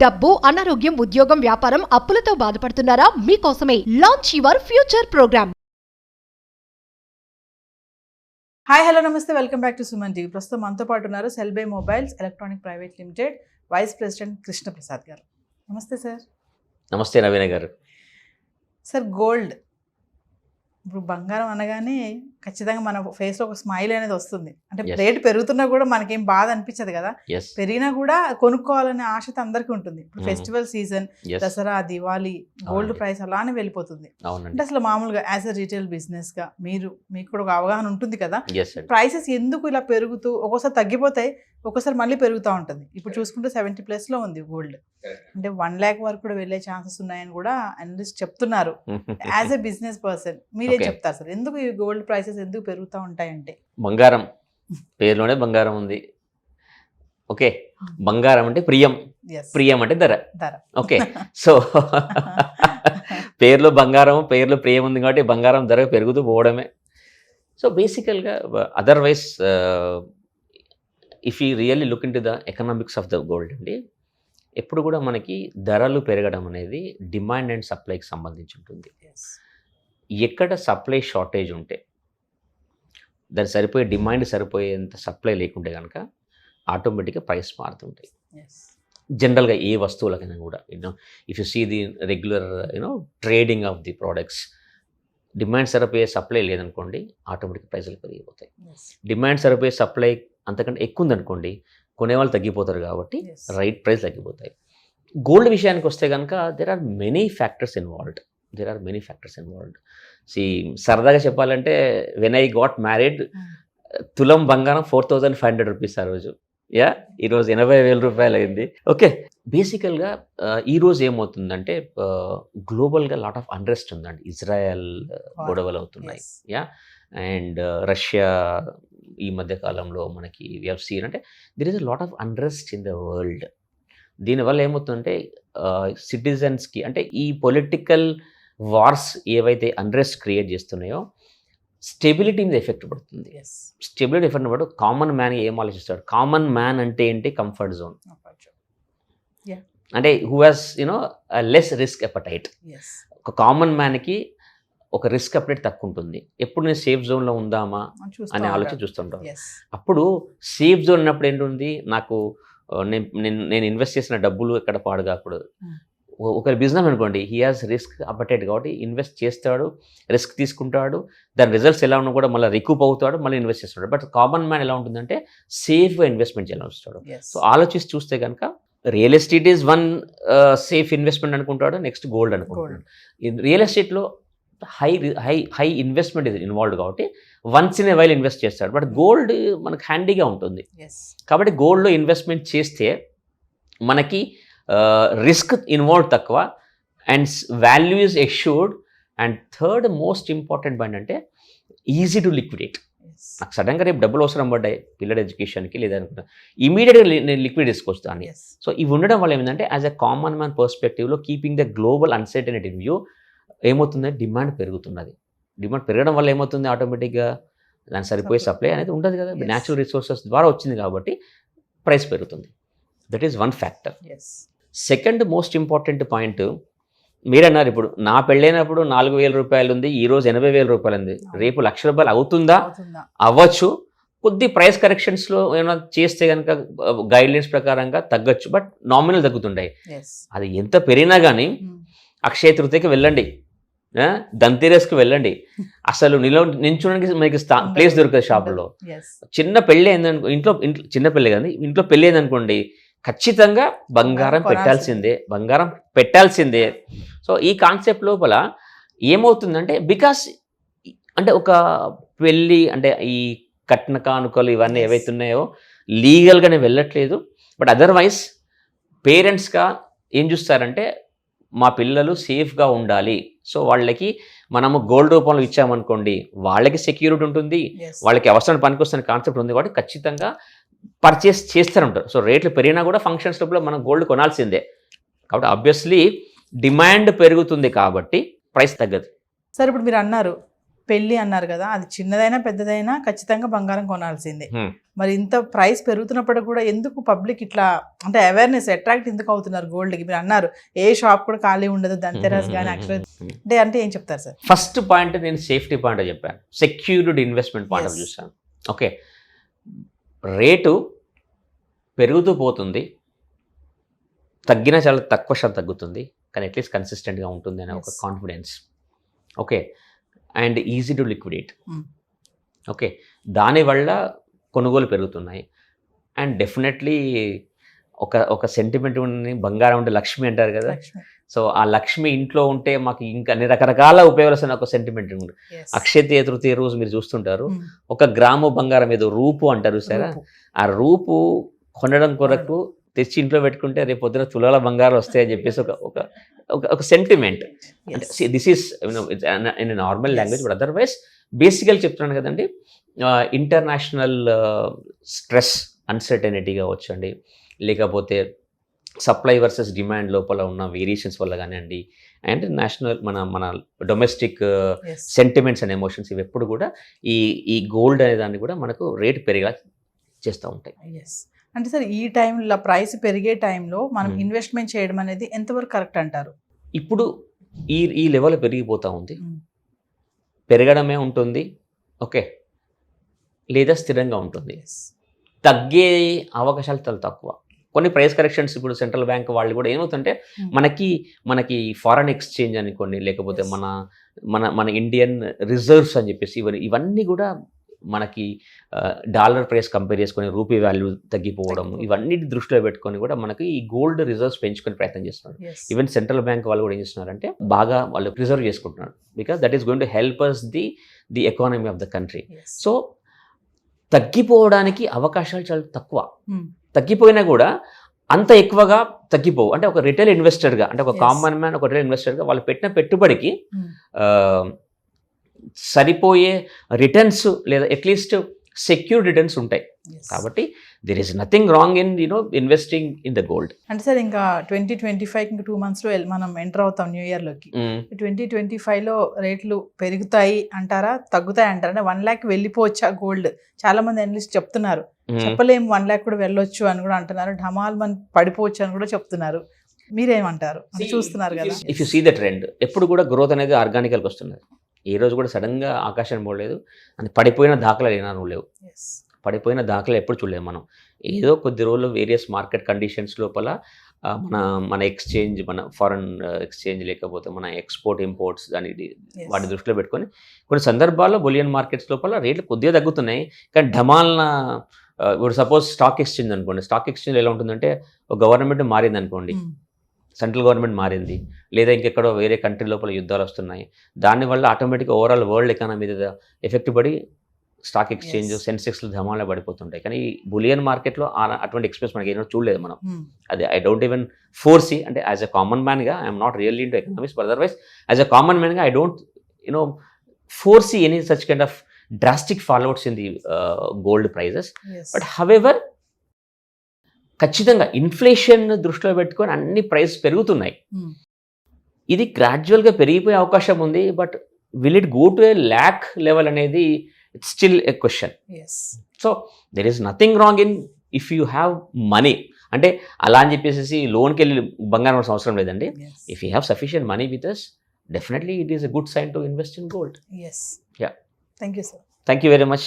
డబ్బు, అనారోగ్యం, ఉద్యోగం, వ్యాపారం, అప్పులతో బాధపడుతున్నారా? మీకోసమే launch your future programme. Hi hello నమస్తే, welcome back to Suman TV. ప్రస్తుతం మనతో పాటు ఉన్నారు Cellbay mobiles electronic private limited vice president Krishna Prasad గారు. నమస్తే సార్. నమస్తే నవీన గారు. సార్, గోల్డ్ ఇప్పుడు బంగారం అనగానే ఖచ్చితంగా మన ఫేస్లో ఒక స్మైల్ అనేది వస్తుంది. అంటే రేటు పెరుగుతున్నా కూడా మనకేం బాధ అనిపించదు కదా, పెరిగినా కూడా కొనుక్కోవాలనే ఆశతో అందరికీ ఉంటుంది. ఇప్పుడు festival season, Dasara, Diwali, gold price అలానే వెళ్ళిపోతుంది. అంటే అసలు మామూలుగా యాజ్ ఎ రీటైల్ బిజినెస్ గా మీకు కూడా ఒక అవగాహన ఉంటుంది కదా, ప్రైసెస్ ఎందుకు ఇలా పెరుగుతూ ఒక్కోసారి తగ్గిపోతాయి, ఒక్కోసారి మళ్ళీ పెరుగుతూ ఉంటుంది. ఇప్పుడు చూసుకుంటే 70+ లో ఉంది గోల్డ్. అంటే 1 lakh వరకు కూడా వెళ్ళే ఛాన్సెస్ ఉన్నాయని కూడా అనలిస్ట్ చెప్తున్నారు. యాజ్ ఎ బిజినెస్ పర్సన్ మీరేం చెప్తారు సార్, ఎందుకు ఈ గోల్డ్ ప్రైసెస్ ఎందుకు పెరుగుతూ ఉంటాయంటే? బంగారం పేరులోనే బంగారం ఉంది. ఓకే, బంగారం అంటే ప్రియం, ప్రియం అంటే ధర. ఓకే, సో పేర్లో బంగారం, పేర్లో ప్రియం ఉంది కాబట్టి బంగారం ధర పెరుగుతూ పోవడమే. సో బేసికల్గా otherwise if you really look in to the economics of the gold అండి, ఎప్పుడు కూడా మనకి ధరలు పెరగడం అనేది డిమాండ్ అండ్ సప్లైకి సంబంధించి ఉంటుంది. ఎక్కడ సప్లై షార్టేజ్ ఉంటే, దాన్ని సరిపోయే డిమాండ్ సరిపోయేంత సప్లై లేకుంటే కనుక ఆటోమేటిక్గా ప్రైస్ మారుతుంటాయి. జనరల్గా ఏ వస్తువులకైనా కూడా if you see the regular trading of the products, demand సరిపోయే సప్లై లేదనుకోండి ఆటోమేటిక్ ప్రైస్లు పెరిగిపోతాయి. డిమాండ్ సరిపోయే సప్లై అంతకంటే ఎక్కువ ఉందనుకోండి కొనేవాళ్ళు తగ్గిపోతారు కాబట్టి రైట్ ప్రైస్ తగ్గిపోతాయి. గోల్డ్ విషయానికి వస్తే కనుక there are many factors involved. సరదాగా చెప్పాలంటే వెన్ ఐ గాట్ మ్యారీడ్, తులం బంగారం 4,500 రూపీస్ ఆ రోజు. ఈరోజు 80,000 రూపాయలు అయింది. ఓకే, బేసికల్గా ఈరోజు ఏమవుతుందంటే గ్లోబల్గా లాట్ ఆఫ్ అన్రెస్ట్ ఉందండి. ఇజ్రాయెల్ గొడవలు అవుతున్నాయి, అండ్ రష్యా ఈ మధ్య కాలంలో మనకి సీన్ అంటే there is a lot of unrest in the world. దీనివల్ల ఏమవుతుందంటే సిటిజన్స్కి అంటే ఈ పొలిటికల్ వార్స్ ఏవైతే అన్రెస్ట్ క్రియేట్ చేస్తున్నాయో స్టెబిలిటీ మీద ఎఫెక్ట్ పడుతుంది. స్టెబిలిటీ ఎఫెక్ట్ పడు కామన్ మ్యాన్ ఏం ఆలోచిస్తాడు? కామన్ మ్యాన్ అంటే ఏంటి? Comfort zone. అంటే who has less risk appetite. ఒక కామన్ మ్యాన్కి ఒక రిస్క్ అప్డేట్ తక్కువ ఉంటుంది. ఎప్పుడు నేను సేఫ్ జోన్లో ఉందామా అనే ఆలోచన చూస్తుంటాం. అప్పుడు సేఫ్ జోన్ ఉన్నప్పుడు ఏంటుంది, నాకు నేను ఇన్వెస్ట్ చేసిన డబ్బులు ఎక్కడ పాడు కాకూడదు. ఒకరి బిజినెస్ అనుకోండి, హీ హాజ్ రిస్క్ అపటైట్ కాబట్టి ఇన్వెస్ట్ చేస్తాడు, రిస్క్ తీసుకుంటాడు, దాని రిజల్ట్స్ ఎలా ఉన్నా కూడా మళ్ళీ రికూప్ అవుతాడు, మళ్ళీ ఇన్వెస్ట్ చేస్తాడు. బట్ కామన్ మ్యాన్ ఎలా ఉంటుందంటే సేఫ్గా ఇన్వెస్ట్మెంట్ చేయాలని వస్తాడు. సో ఆలోచిసి చూస్తే కనుక real estate is one safe investment అనుకుంటాడు, నెక్స్ట్ గోల్డ్ అనుకుంటాడు. రియల్ ఎస్టేట్లో హై ఇన్వెస్ట్మెంట్ ఇది ఇన్వాల్వ్డ్ కాబట్టి once in a while invest చేస్తాడు. బట్ గోల్డ్ మనకు హ్యాండీగా ఉంటుంది కాబట్టి గోల్డ్లో ఇన్వెస్ట్మెంట్ చేస్తే మనకి రిస్క్ ఇన్వాల్వ్ తక్కువ and value is assured. And third most important point అంటే ఈజీ టు లిక్విడేట్. నాకు సడన్గా రేపు డబ్బులు అవసరం పడ్డాయి పిల్లల ఎడ్యుకేషన్కి లేదనుకుంటా, ఇమీడియట్గా నేను లిక్విడ్ తీసుకోవచ్చు దాన్ని. సో ఇవి ఉండడం వల్ల ఏమిటంటే యాజ్ ఎ కామన్ మ్యాన్ పర్స్పెక్టివ్లో keeping the global uncertainty in view ఏమవుతుందంటే డిమాండ్ పెరుగుతున్నది. డిమాండ్ పెరగడం వల్ల ఏమవుతుంది, ఆటోమేటిక్గా దానికి సరిపోయే సప్లై అనేది ఉండదు కదా, న్యాచురల్ రిసోర్సెస్ ద్వారా వచ్చింది కాబట్టి ప్రైస్ పెరుగుతుంది. That is one factor. Second most important point, మీరన్నారు ఇప్పుడు నా పెళ్ళైనప్పుడు 4,000 రూపాయలు ఉంది, ఈరోజు 80,000 రూపాయలు ఉంది, రేపు 1,00,000 రూపాయలు అవుతుందా? అవ్వచ్చు. కొద్ది ప్రైస్ కరెక్షన్స్లో ఏమైనా చేస్తే కనుక గైడ్లైన్స్ ప్రకారంగా తగ్గచ్చు, బట్ నామినల్ తగ్గుతుంటాయి. అది ఎంత పెరిగినా కానీ అక్షయ తృతీయకి వెళ్ళండి, ధన్తేరస్కి వెళ్ళండి, అసలు నించోడానికి మీకు ప్లేస్ దొరుకుతుంది షాపులో. చిన్న పెళ్ళి అయిందనుకో, ఇంట్లో చిన్న పెళ్ళి కానీ ఇంట్లో పెళ్ళి అయిందనుకోండి, ఖచ్చితంగా బంగారం పెట్టాల్సిందే. సో ఈ కాన్సెప్ట్ లోపల ఏమవుతుందంటే బికాస్ అంటే ఒక పెళ్ళి అంటే ఈ కట్న కానుకలు ఇవన్నీ ఏవైతే ఉన్నాయో లీగల్గానే వెళ్ళట్లేదు. బట్ అదర్వైజ్ పేరెంట్స్గా ఏం చూస్తారంటే మా పిల్లలు సేఫ్గా ఉండాలి, సో వాళ్ళకి మనము గోల్డ్ రూపంలో ఇచ్చామనుకోండి వాళ్ళకి సెక్యూరిటీ ఉంటుంది, వాళ్ళకి అవసరం పనికొస్తున్న కాన్సెప్ట్ ఉంది కాబట్టి ఖచ్చితంగా పర్చేస్ చేస్తారంటారు. సో రేట్లు పెరిగినా కూడా ఫంక్షన్స్ లోపల మనం గోల్డ్ కొనాల్సిందే కాబట్టి ఆబ్వియస్లీ డిమాండ్ పెరుగుతుంది కాబట్టి ప్రైస్ తగ్గదు. సార్, ఇప్పుడు మీరు అన్నారు పెళ్లి అన్నారు కదా, అది చిన్నదైనా పెద్దదైనా ఖచ్చితంగా బంగారం కొనాల్సిందే. మరి ఇంత ప్రైస్ పెరుగుతున్నప్పుడు కూడా ఎందుకు పబ్లిక్ ఇట్లా అంటే అవేర్నెస్ అట్రాక్ట్ ఎందుకు అవుతున్నారు గోల్డ్కి? మీరు అన్నారు ఏ షాప్ కూడా ఖాళీ ఉండదు, ధన్తెరస్ కానీ అక్షర అంటే ఏం చెప్తారు సార్? ఫస్ట్ పాయింట్ నేను సేఫ్టీ పాయింట్ చెప్పాను, సెక్యూర్డ్ ఇన్వెస్ట్మెంట్ పాయింట్ ఆఫ్ చూసాను. ఓకే, రేటు పెరుగుతూ పోతుంది, తగ్గినా చాలా తక్కువ శాతం తగ్గుతుంది, కానీ అట్లీస్ట్ కన్సిస్టెంట్గా ఉంటుంది అనే ఒక confidence. Okay, and easy to liquidate. Okay, దానివల్ల కొనుగోలు పెరుగుతున్నాయి. అండ్ డెఫినెట్లీ ఒక సెంటిమెంట్ ఉంది, బంగారం ఉంటే లక్ష్మి అంటారు కదా. సో ఆ లక్ష్మి ఇంట్లో ఉంటే మాకు ఇంకా అన్ని రకరకాల ఉపయోగాలు ఒక సెంటిమెంట్ ఉంది. అక్షయ తృతీయ రోజు మీరు చూస్తుంటారు, 1 గ్రాము బంగారం ఏదో రూపు అంటారు సరే, ఆ రూపు కొనడం కొరకు తెచ్చి ఇంట్లో పెట్టుకుంటే రేపు పొద్దున తులాల బంగారం వస్తాయని చెప్పేసి ఒక సెంటిమెంట్. అంటే this is in normal language, but otherwise బేసికల్ చెప్తున్నాను కదండి. ఇంటర్నేషనల్ స్ట్రెస్, అన్సర్టెనిటీ కావచ్చండి, లేకపోతే సప్లై వర్సెస్ డిమాండ్ లోపల ఉన్న వేరియేషన్స్ వల్ల కానివ్వండి, అండ్ నేషనల్ మన డొమెస్టిక్ సెంటిమెంట్స్ అండ్ ఎమోషన్స్, ఇవి ఎప్పుడు కూడా ఈ గోల్డ్ అనే దాన్ని కూడా మనకు రేటు పెరిగేలా చేస్తూ ఉంటాయి. అంటే సార్ ఈ టైంలో ప్రైస్ పెరిగే టైంలో మనం ఇన్వెస్ట్మెంట్ చేయడం అనేది ఎంతవరకు కరెక్ట్ అంటారు? ఇప్పుడు ఈ లెవెల్ పెరిగిపోతూ ఉంది, పెరగడమే ఉంటుంది. ఓకే, లేదా స్థిరంగా ఉంటుంది, తగ్గే అవకాశాలు చాలా తక్కువ. కొన్ని ప్రైస్ కరెక్షన్స్ ఇప్పుడు సెంట్రల్ బ్యాంక్ వాళ్ళు కూడా ఏమవుతుంటే మనకి ఫారెన్ ఎక్స్చేంజ్ అనుకోండి, లేకపోతే మన ఇండియన్ రిజర్వ్స్ అని చెప్పేసి ఇవన్నీ కూడా మనకి డాలర్ ప్రైస్ కంపేర్ చేసుకొని రూపీ వాల్యూ తగ్గిపోవడం, ఇవన్నీ దృష్టిలో పెట్టుకొని కూడా మనకి ఈ గోల్డ్ రిజర్వ్స్ పెంచుకొని ప్రయత్నం చేస్తున్నారు. ఈవెన్ సెంట్రల్ బ్యాంక్ వాళ్ళు కూడా ఏం చేస్తున్నారంటే బాగా వాళ్ళు ప్రిజర్వ్ చేసుకుంటున్నారు, because that is going to help us the economy of the country. So తగ్గిపోవడానికి అవకాశాలు చాలా తక్కువ. తగ్గిపోయినా కూడా అంత ఎక్కువగా తగ్గిపోవు. అంటే ఒక రిటైల్ ఇన్వెస్టర్గా, అంటే ఒక కామన్ మ్యాన్, ఒక రిటైల్ ఇన్వెస్టర్గా వాళ్ళు పెట్టిన పెట్టుబడికి సరిపోయే రిటర్న్స్ లేదా అట్లీస్ట్ సెక్యూర్ రిటర్న్స్ ఉంటాయి. కాబట్టి there is nothing wrong in investing in the gold. అంటే సార్ ఇంకా 2025 ఇంకా 2 monthsలో మనం ఎంటర్ అవుతాం న్యూ ఇయర్లోకి. 2025లో రేట్లు పెరుగుతాయి అంటారా, తగ్గుతాయి అంటారా? అంటే 1 lakh వెళ్ళిపోవచ్చా గోల్డ్? చాలా మంది అనలిస్ట్ చెప్తున్నారు, చెప్పలేము 1 lakh కూడా వెళ్ళొచ్చు అని కూడా అంటున్నారు, ఢమాల్ మన పడిపోవచ్చు అని కూడా చెప్తున్నారు. మీరేమంటారు? చూస్తున్నారు కదా, if you see the trend, ఎప్పుడు కూడా గ్రోత్ అనేది ఆర్గానికల్గా వస్తున్నది. ఏ రోజు కూడా సడన్గా ఆకాశం పోలేదు అని పడిపోయిన దాఖలాలు ఏనాడు లేవు. పడిపోయిన దాఖలాలు ఎప్పుడు చూడలేదు మనం. ఏదో కొద్ది రోజులు వేరియస్ మార్కెట్ కండిషన్స్ లోపల మన ఎక్స్చేంజ్, మన ఫారెన్ ఎక్స్చేంజ్, లేకపోతే మన ఎక్స్పోర్ట్ ఇంపోర్ట్స్ వాటి దృష్టిలో పెట్టుకొని కొన్ని సందర్భాల్లో బులియన్ మార్కెట్స్ లోపల రేట్లు కొద్దిగా తగ్గుతున్నాయి. కానీ ఢమాల్న ఇప్పుడు సపోజ్ స్టాక్ ఎక్స్చేంజ్ అనుకోండి, స్టాక్ ఎక్స్చేంజ్ ఎలా ఉంటుందంటే ఒక గవర్నమెంట్ మారింది అనుకోండి, సెంట్రల్ గవర్నమెంట్ మారింది, లేదా ఇంకెక్కడో వేరే కంట్రీ లోపల యుద్ధాలు వస్తున్నాయి, దానివల్ల ఆటోమేటిక్గా ఓవరాల్ వరల్డ్ ఎకానమీ మీద ఎఫెక్ట్ పడి స్టాక్ ఎక్స్చేంజ్ సెన్సెక్స్లు ధమాలా పడిపోతుంటాయి. కానీ బులియన్ మార్కెట్లో అటువంటి ఎక్స్ప్రెస్ మనకి ఏమో చూడలేదు మనం. అది ఐ డోంట్ ఈవెన్ ఫోర్సీ, అంటే యాజ్ ఎ కామన్ మ్యాన్గా I'm not really into economics, but otherwise as a common మ్యాన్గా I don't foresee any such kind of drastic followers in the gold prices. But however ఖచ్చితంగా inflation దృష్టిలో పెట్టుకొని అన్ని price పెరుగుతున్నాయి. ఇది గ్రాడ్యువల్గా పెరిగిపోయే అవకాశం ఉంది, but will it go to a lakh level అనేది it's still a question. So there is nothing wrong in if you have money. అంటే అలా అని చెప్పేసి లోన్కి వెళ్ళి బంగారం అవసరం లేదండి. If you have sufficient money with us, definitely it is a good sign to invest in gold. Thank you, sir. Thank you very much.